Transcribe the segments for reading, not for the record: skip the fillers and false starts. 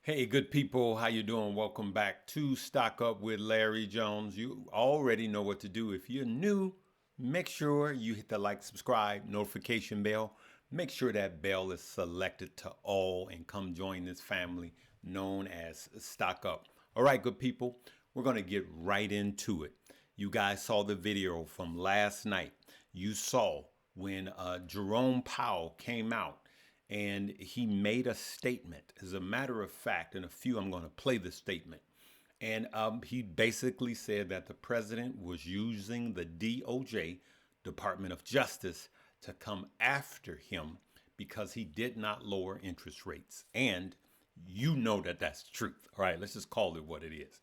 Hey, good people, how you doing? Welcome back to Stock Up with Larry Jones. You already know what to do. If you're new, make sure you hit the like, subscribe, notification bell. Make sure that bell is selected to all and come join this family known as Stock Up. All right, good people, we're going to get right into it. You guys saw the video from last night. You saw when Jerome Powell came out and he made a statement. As a matter of fact, in a few, I'm going to play the statement. And he basically said that the president was using the DOJ, Department of Justice, to come after him because he did not lower interest rates. And you know that that's the truth. All right, let's just call it what it is.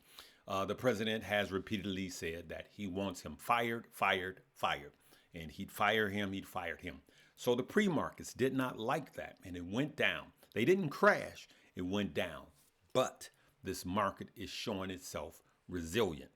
The president has repeatedly said that he wants him fired, fired, fired. And he'd fire him, he'd fired him. So the pre-markets did not like that, and it went down. They didn't crash, it went down. But this market is showing itself resilient.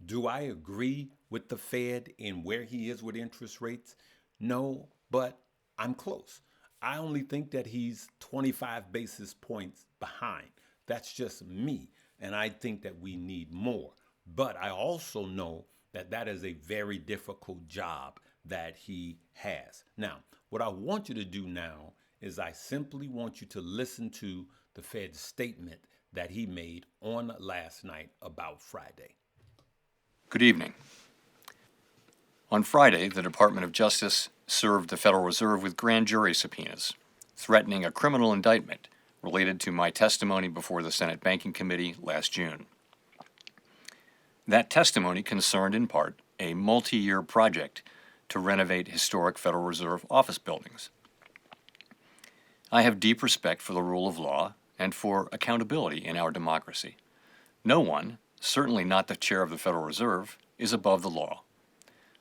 Do I agree with the Fed in where he is with interest rates? No, but I'm close. I only think that he's 25 basis points behind. That's just me. And I think that we need more. But I also know that that is a very difficult job that he has. Now, what I want you to do now is I simply want you to listen to the Fed's statement that he made on last night about Friday. Good evening. On Friday, the Department of Justice served the Federal Reserve with grand jury subpoenas, threatening a criminal indictment related to my testimony before the Senate Banking Committee last June. That testimony concerned in part a multi-year project to renovate historic Federal Reserve office buildings. I have deep respect for the rule of law and for accountability in our democracy. No one, certainly not the chair of the Federal Reserve, is above the law.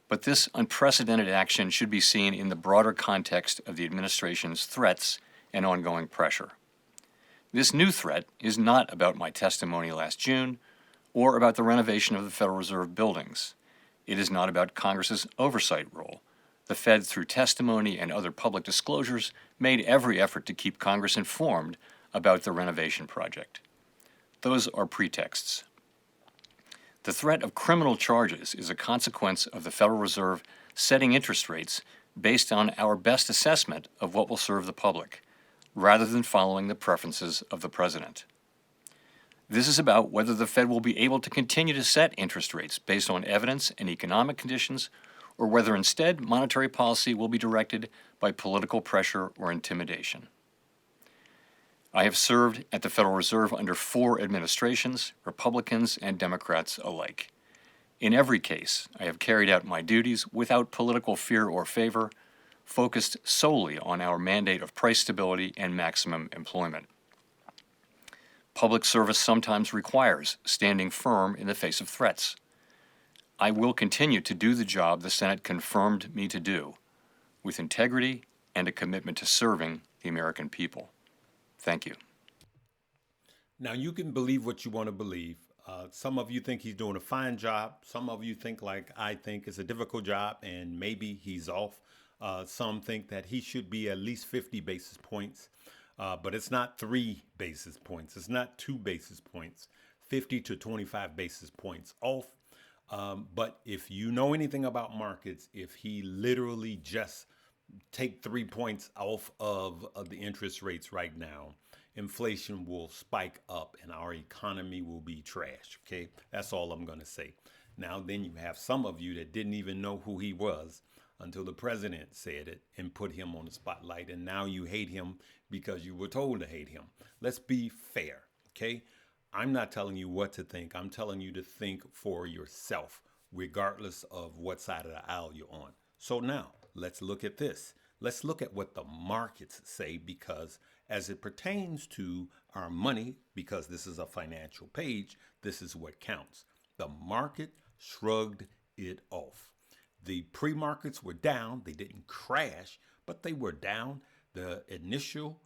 But this unprecedented action should be seen in the broader context of the administration's threats and ongoing pressure. This new threat is not about my testimony last June or about the renovation of the Federal Reserve buildings. It is not about Congress's oversight role. The Fed, through testimony and other public disclosures, made every effort to keep Congress informed about the renovation project. Those are pretexts. The threat of criminal charges is a consequence of the Federal Reserve setting interest rates based on our best assessment of what will serve the public, rather than following the preferences of the president. This is about whether the Fed will be able to continue to set interest rates based on evidence and economic conditions, or whether instead monetary policy will be directed by political pressure or intimidation. I have served at the Federal Reserve under 4 administrations, Republicans and Democrats alike. In every case, I have carried out my duties without political fear or favor, focused solely on our mandate of price stability and maximum employment. Public service sometimes requires standing firm in the face of threats. I will continue to do the job the Senate confirmed me to do, with integrity and a commitment to serving the American people. Thank you. Now, you can believe what you want to believe. Some of you think he's doing a fine job. Some of you think, like I think, it's a difficult job and maybe he's off. Some think that he should be at least 50 basis points. But it's not 3 basis points. It's not 2 basis points. 50 to 25 basis points off. But if you know anything about markets, if he literally just take 3 points off of the interest rates right now, inflation will spike up and our economy will be trash. Okay, that's all I'm going to say. Now, then you have some of you that didn't even know who he was until the president said it and put him on the spotlight. And now you hate him because you were told to hate him. Let's be fair, okay? I'm not telling you what to think. I'm telling you to think for yourself, regardless of what side of the aisle you're on. So now, let's look at this. Let's look at what the markets say, because as it pertains to our money, because this is a financial page, this is what counts. The market shrugged it off. The pre-markets were down. They didn't crash, but they were down. The initial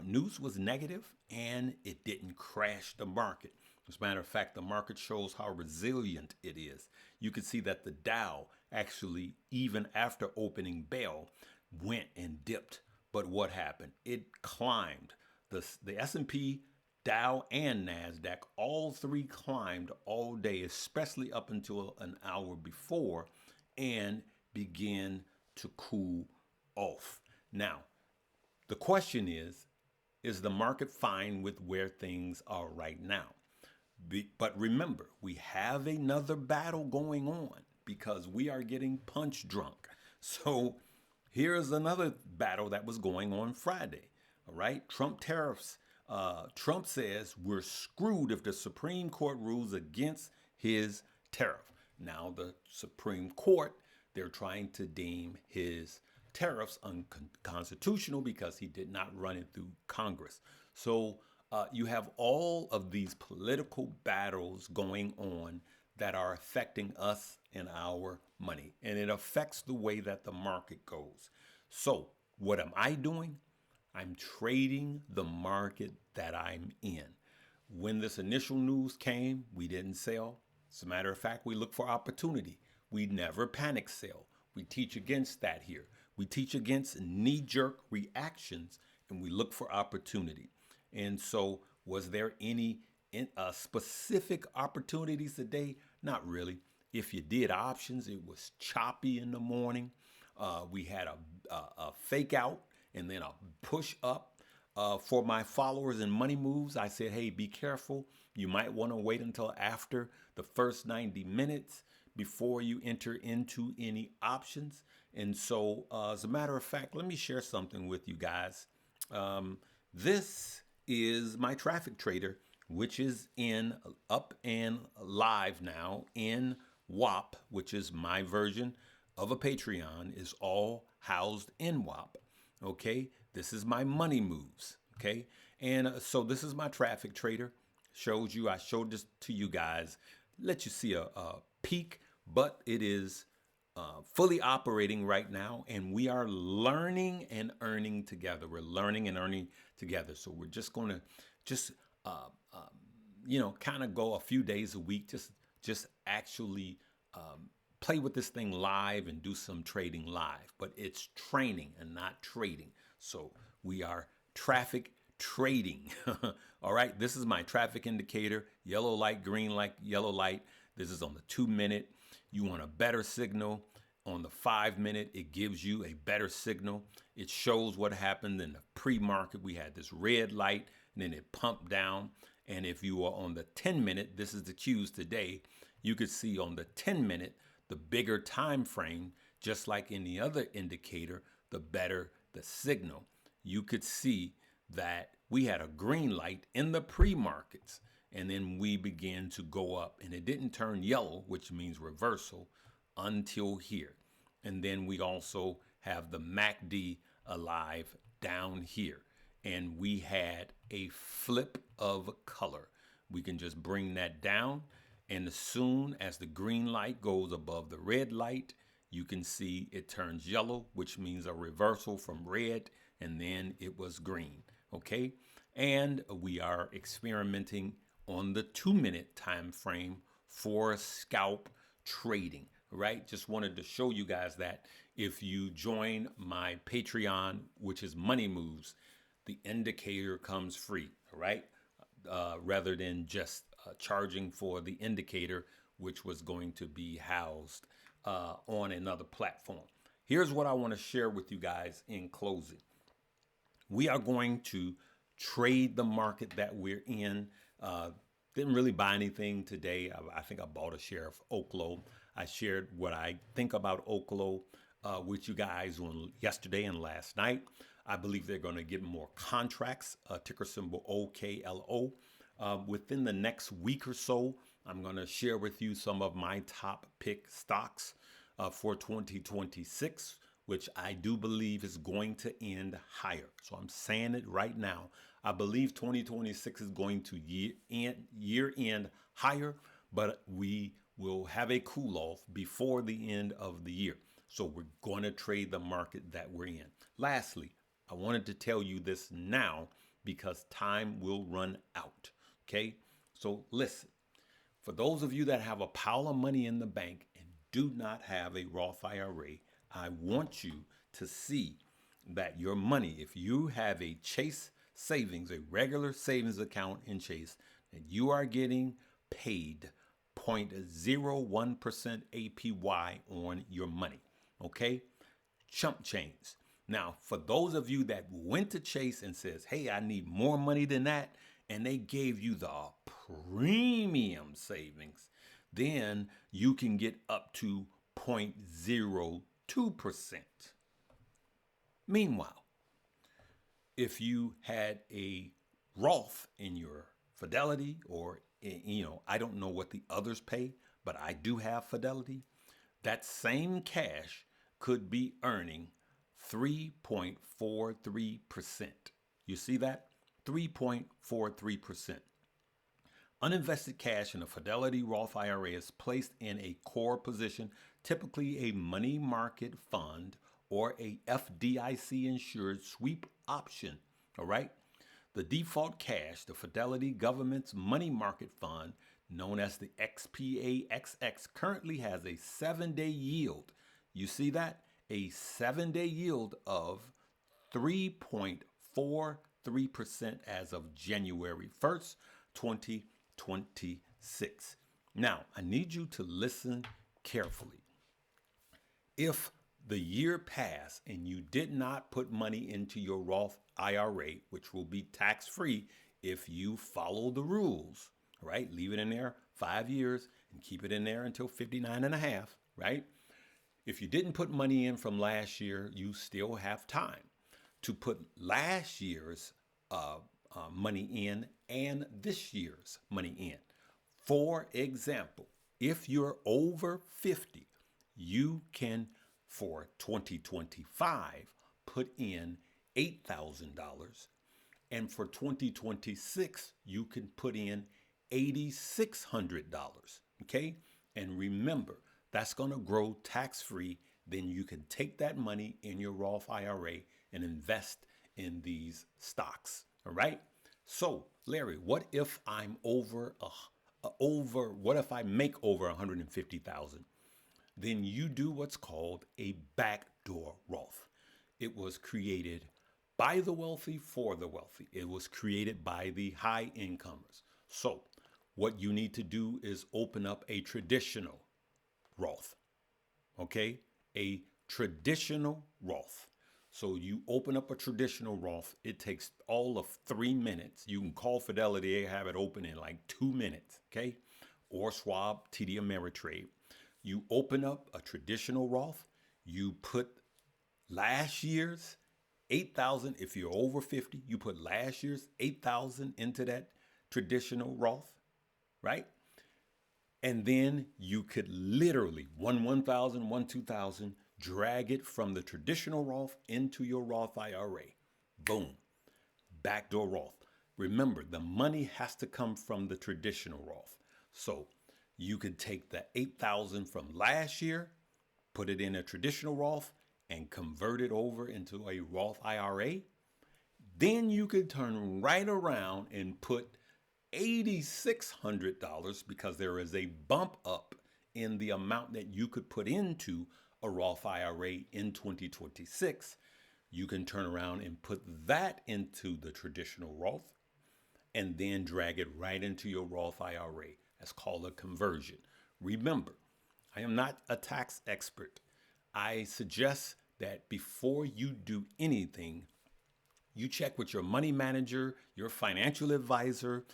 news was negative, and it didn't crash the market. As a matter of fact, the market shows how resilient it is. You can see that the Dow actually, even after opening bell, went and dipped. But what happened? It climbed. The S&P Dow and Nasdaq, all three climbed all day, especially up until an hour before, and began to cool off. Now, the question is the market fine with where things are right now? But remember, we have another battle going on because we are getting punch drunk. So here's another battle that was going on Friday. All right, Trump tariffs. Trump says we're screwed if the Supreme Court rules against his tariff. Now the Supreme Court, they're trying to deem his tariffs unconstitutional because he did not run it through Congress. So you have all of these political battles going on that are affecting us and our money, and it affects the way that the market goes. So what am I doing? I'm trading the market that I'm in. When this initial news came, we didn't sell. As a matter of fact, we look for opportunity. We never panic sell. We teach against that here. We teach against knee-jerk reactions, and we look for opportunity. And so was there any specific opportunities today? Not really. If you did options, it was choppy in the morning. We had a fake out and then a push up. For my followers in money moves, I said, hey, be careful. You might want to wait until after the first 90 minutes before you enter into any options. And so, as a matter of fact, let me share something with you guys. This is my traffic trader, which is up and live now in WAP, which is my version of a Patreon, is all housed in WAP. Okay, this is my money moves. Okay, and so this is my traffic trader. I showed this to you guys, let you see a peek, but it is fully operating right now, and we are learning and earning together. We're learning and earning together. So we're just going to kind of go a few days a week, just actually play with this thing live and do some trading live. But it's training and not trading. So we are traffic trading. All right, this is my traffic indicator, yellow light, green light, yellow light. This is on the 2-minute. You want a better signal. On the 5-minute, it gives you a better signal. It shows what happened in the pre-market. We had this red light, and then it pumped down. And if you are on the 10-minute, this is the cues today, you could see on the 10-minute, the bigger time frame, just like any other indicator, the better the signal. You could see that we had a green light in the pre-markets, and then we began to go up, and it didn't turn yellow, which means reversal, until here. And then we also have the MACD alive down here, and we had a flip of color. We can just bring that down, and as soon as the green light goes above the red light, you can see it turns yellow, which means a reversal from red, and then it was green. Okay, and we are experimenting on the 2-minute time frame for scalp trading. Right, just wanted to show you guys that if you join my Patreon, which is Money Moves, the indicator comes free. All right, rather than just charging for the indicator, which was going to be housed on another platform. Here's what I want to share with you guys in closing. We are going to trade the market that we're in. Didn't really buy anything today. I think I bought a share of Oklo. I shared what I think about Oklo with you guys on yesterday and last night. I believe they're going to get more contracts, ticker symbol OKLO. Within the next week or so, I'm going to share with you some of my top pick stocks for 2026, which I do believe is going to end higher. So I'm saying it right now. I believe 2026 is going to year end higher, but we will have a cool off before the end of the year. So we're going to trade the market that we're in. Lastly, I wanted to tell you this now because time will run out. Okay, so listen, for those of you that have a pile of money in the bank and do not have a Roth IRA, I want you to see that your money, if you have a Chase savings, a regular savings account in Chase, and you are getting paid 0.01% APY on your money. Okay? Chump change. Now, for those of you that went to Chase and says, hey, I need more money than that, and they gave you the premium savings, then you can get up to 0.02%. Meanwhile, if you had a Roth in your Fidelity, or, I don't know what the others pay, but I do have Fidelity, that same cash could be earning 3.43%. You see that? 3.43%. Uninvested cash in a Fidelity Roth IRA is placed in a core position, typically a money market fund or a FDIC insured sweep option. All right? The default cash, the Fidelity Government's Money Market Fund, known as the XPAXX, currently has a 7-day yield. You see that? A 7-day yield of 3.43% as of January 1st, 2026. Now, I need you to listen carefully. If the year passed and you did not put money into your Roth IRA, which will be tax-free if you follow the rules, right? Leave it in there 5 years and keep it in there until 59 and a half, right? If you didn't put money in from last year, you still have time to put last year's money in and this year's money in. For example, if you're over 50, you can, for 2025, put in $8,000. And for 2026, you can put in $8,600. Okay? And remember, that's going to grow tax-free. Then you can take that money in your Roth IRA and invest in these stocks. All right? So, Larry, what if I'm what if I make over 150,000? Then you do what's called a backdoor Roth. It was created by the wealthy for the wealthy. It was created by the high incomers. So, what you need to do is open up a traditional Roth. Okay? A traditional Roth. So you open up a traditional Roth. It takes all of 3 minutes. You can call Fidelity. They have it open in like 2 minutes. Okay? Or Schwab, TD Ameritrade. You open up a traditional Roth. You put last year's 8,000. If you're over 50, you put last year's 8,000 into that traditional Roth, right? And then you could literally, 1,000, 2,000, drag it from the traditional Roth into your Roth IRA. Boom. Backdoor Roth. Remember, the money has to come from the traditional Roth. So you could take the 8,000 from last year, put it in a traditional Roth, and convert it over into a Roth IRA. Then you could turn right around and put $8,600, because there is a bump up in the amount that you could put into a Roth IRA in 2026. You can turn around and put that into the traditional Roth and then drag it right into your Roth IRA. That's called a conversion. Remember, I am not a tax expert. I suggest that before you do anything, you check with your money manager, your financial advisor,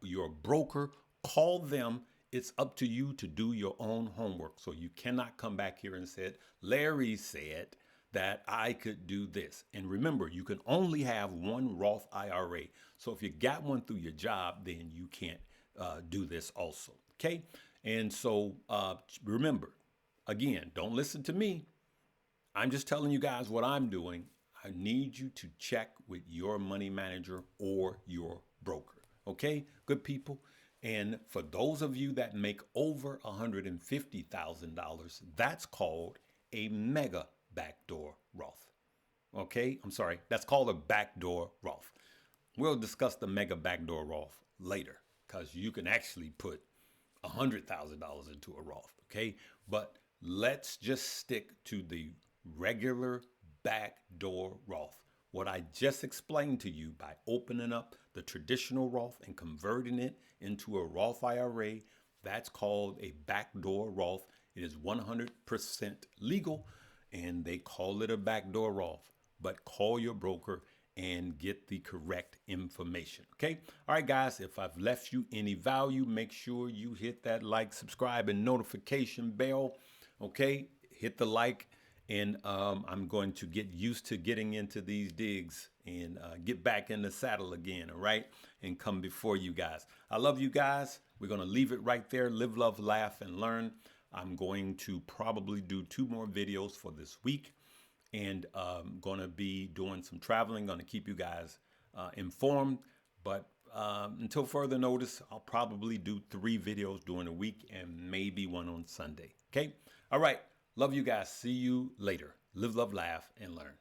your broker. Call them. It's up to you to do your own homework. So you cannot come back here and say, Larry said that I could do this. And remember, you can only have one Roth IRA. So if you got one through your job, then you can't do this also. Okay? And so remember, again, don't listen to me. I'm just telling you guys what I'm doing. I need you to check with your money manager or your broker. Okay, good people. And for those of you that make over $150,000, that's called a mega backdoor Roth. Okay, I'm sorry, that's called a backdoor Roth. We'll discuss the mega backdoor Roth later, because you can actually put $100,000 into a Roth. Okay, but let's just stick to the regular backdoor Roth, what I just explained to you by opening up the traditional Roth and converting it into a Roth IRA. That's called a backdoor Roth. It is 100% legal, and they call it a backdoor Roth. But call your broker and get the correct information. Okay? All right, guys, if I've left you any value, make sure you hit that like, subscribe, and notification bell. Okay? Hit the like, and I'm going to get used to getting into these digs and get back in the saddle again, all right? And come before you guys. I love you guys. We're going to leave it right there. Live, love, laugh, and learn. I'm going to probably do 2 more videos for this week, and going to be doing some traveling, going to keep you guys informed. But until further notice, I'll probably do 3 videos during the week and maybe 1 on Sunday. Okay? All right. Love you guys. See you later. Live, love, laugh, and learn.